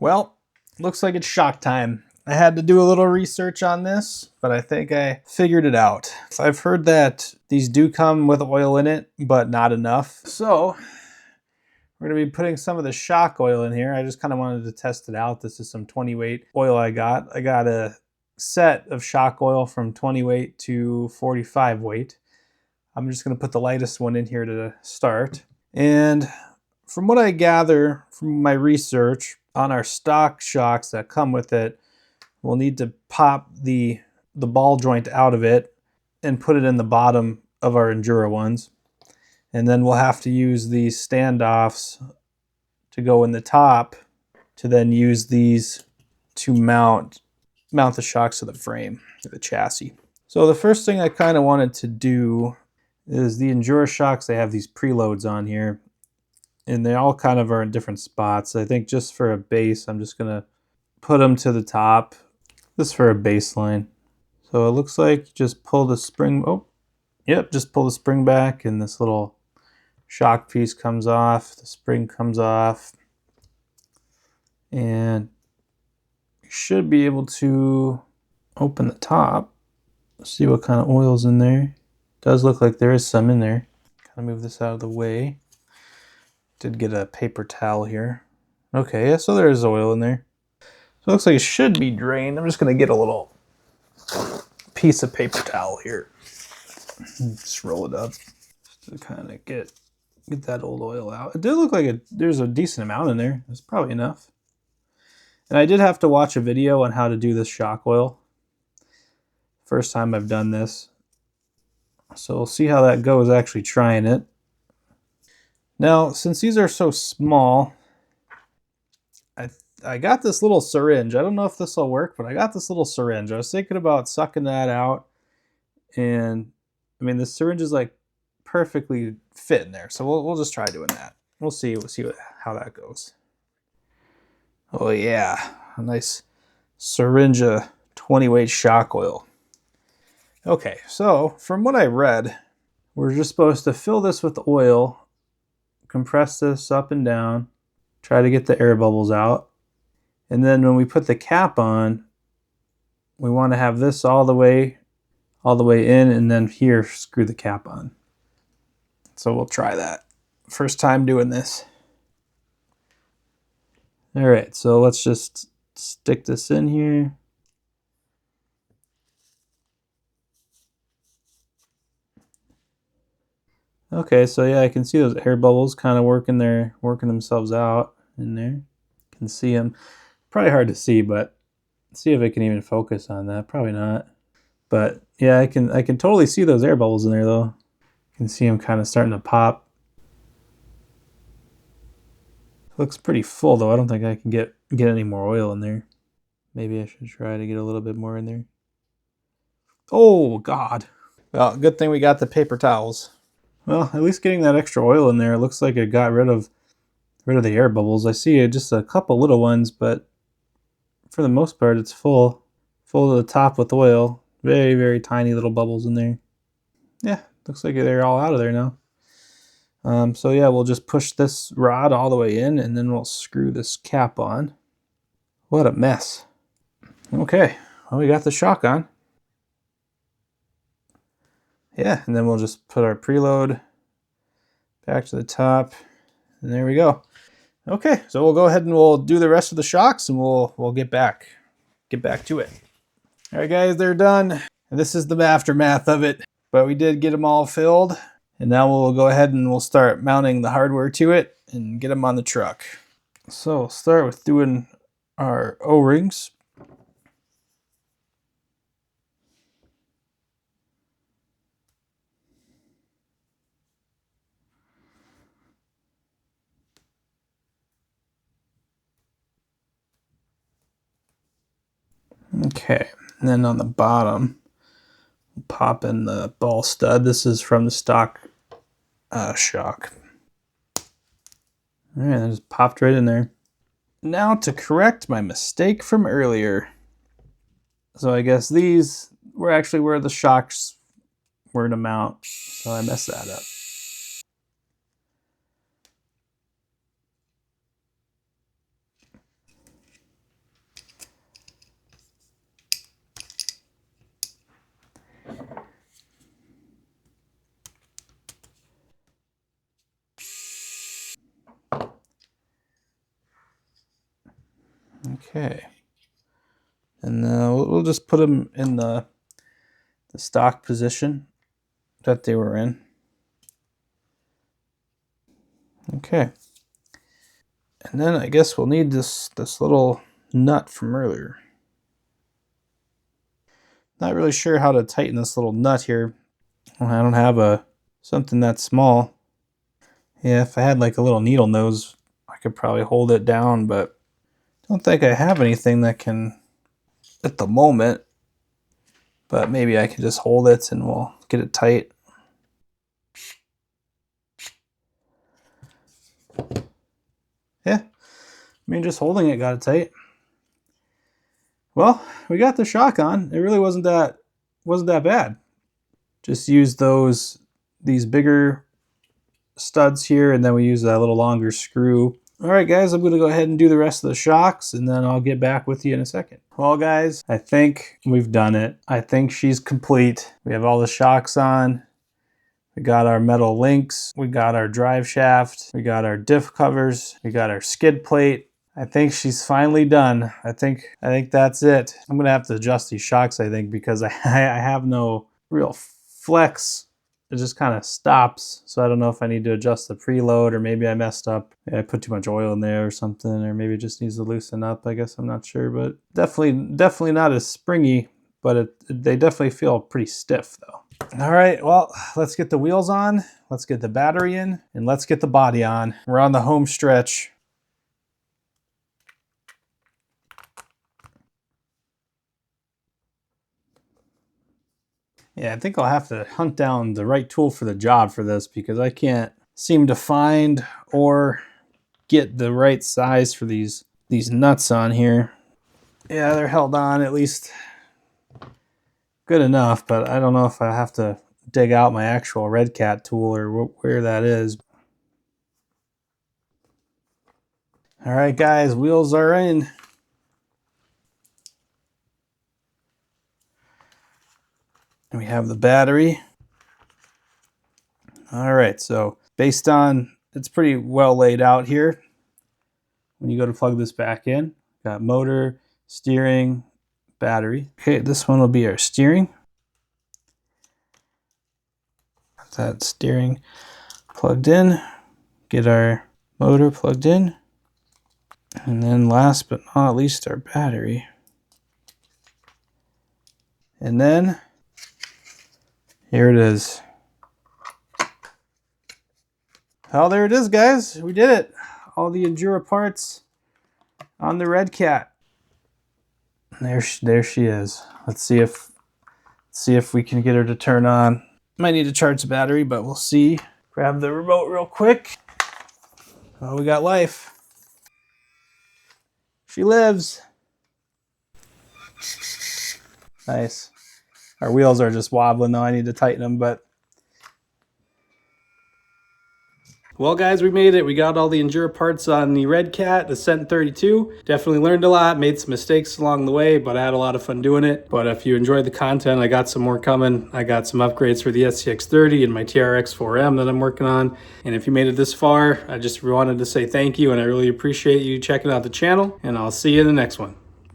Well, looks like it's shock time. I had to do a little research on this, but I think I figured it out. So I've heard that these do come with oil in it, but not enough. So we're going to be putting some of the shock oil in here. I just kind of wanted to test it out. This is some 20 weight oil I got. I got a set of shock oil from 20 weight to 45 weight. I'm just going to put the lightest one in here to start. And from what I gather from my research on our stock shocks that come with it, we'll need to pop the ball joint out of it and put it in the bottom of our Endura ones. And then we'll have to use these standoffs to go in the top to then use these to mount the shocks to the frame, to the chassis. So the first thing I kind of wanted to do is the Endura shocks, they have these preloads on here. And they all kind of are in different spots. I think just for a base, I'm just going to put them to the top. This for a baseline. So it looks like just pull the spring. Oh, yep, just pull the spring back and this little shock piece comes off. The spring comes off. And you should be able to open the top. See what kind of oil's in there. It does look like there is some in there. Kind of move this out of the way. Did get a paper towel here. Okay, yeah, so there is oil in there. So it looks like it should be drained. I'm just going to get a little piece of paper towel here. Just roll it up just to kind of get that old oil out. It did look like there's a decent amount in there. It's probably enough. And I did have to watch a video on how to do this shock oil. First time I've done this. So we'll see how that goes actually trying it. Now, since these are so small, I got this little syringe. I don't know if this will work, but I got this little syringe. I was thinking about sucking that out. And, I mean, the syringe is like perfectly fit in there. So we'll just try doing that. We'll see how that goes. Oh, yeah. A nice syringe of 20 weight shock oil. Okay, so from what I read, we're just supposed to fill this with oil, compress this up and down, try to get the air bubbles out. And then when we put the cap on, we want to have this all the way in, and then here screw the cap on. So we'll try that. First time doing this. All right, so let's just stick this in here. Okay, so yeah, I can see those air bubbles kind of working themselves out in there. Can see them. Probably hard to see, but see if I can even focus on that. Probably not. But yeah, I can totally see those air bubbles in there though. You can see them kind of starting to pop. Looks pretty full though. I don't think I can get any more oil in there. Maybe I should try to get a little bit more in there. Oh God. Well, good thing we got the paper towels. Well, at least getting that extra oil in there, it looks like it got rid of the air bubbles. I see just a couple little ones, but for the most part, it's full to the top with oil. Very, very tiny little bubbles in there. Yeah, looks like they're all out of there now. So yeah, we'll just push this rod all the way in, and then we'll screw this cap on. What a mess. Okay, well, we got the shock on. Yeah, and then we'll just put our preload back to the top, and there we go. Okay, so we'll go ahead and we'll do the rest of the shocks, and we'll get back to it. All right, guys, they're done. And this is the aftermath of it, but we did get them all filled, and now we'll go ahead and we'll start mounting the hardware to it and get them on the truck. So we'll start with doing our O-rings. Okay, and then on the bottom, we'll pop in the ball stud. This is from the stock shock. All right, that just popped right in there. Now to correct my mistake from earlier. So I guess these were actually where the shocks were to mount, so I messed that up. Okay. And we'll just put them in the stock position that they were in. Okay. And then I guess we'll need this little nut from earlier. Not really sure how to tighten this little nut here. I don't have something that small. Yeah, if I had like a little needle nose, I could probably hold it down, but I don't think I have anything that can at the moment. But maybe I can just hold it and we'll get it tight. Yeah, I mean, just holding it got it tight. Well, we got the shock on. It really wasn't that bad. Just use these bigger studs here, and then we use that little longer screw. All right, guys, I'm going to go ahead and do the rest of the shocks, and then I'll get back with you in a second. Well, guys, I think we've done it. I think she's complete. We have all the shocks on. We got our metal links. We got our drive shaft. We got our diff covers. We got our skid plate. I think she's finally done. I think that's it. I'm going to have to adjust these shocks, I think, because I have no real flex. It just kind of stops. So I don't know if I need to adjust the preload, or maybe I messed up. I put too much oil in there or something, or maybe it just needs to loosen up. I guess I'm not sure, but definitely not as springy, but they definitely feel pretty stiff though. All right, well, let's get the wheels on, let's get the battery in, and let's get the body on. We're on the home stretch. Yeah, I think I'll have to hunt down the right tool for the job for this, because I can't seem to find or get the right size for these nuts on here. Yeah, they're held on at least good enough, but I don't know if I have to dig out my actual Redcat tool or where that is. All right, guys, wheels are in. We have the battery. All right, so based on, it's pretty well laid out here. When you go to plug this back in, got motor, steering, battery. Okay, this one will be our steering. Got that steering plugged in. Get our motor plugged in. And then last but not least, our battery. And then here it is. Oh, there it is, guys. We did it. All the Endura parts on the Redcat. There she is. Let's see if we can get her to turn on. Might need to charge the battery, but we'll see. Grab the remote real quick. Oh, we got life. She lives. Nice. Our wheels are just wobbling though. I need to tighten them, but well, guys, we made it. We got all the Endura parts on the Redcat Ascent 32. Definitely learned a lot, made some mistakes along the way, but I had a lot of fun doing it. But if you enjoyed the content, I got some more coming. I got some upgrades for the SCX30 and my TRX 4M that I'm working on. And if you made it this far, I just wanted to say thank you, and I really appreciate you checking out the channel, and I'll see you in the next one.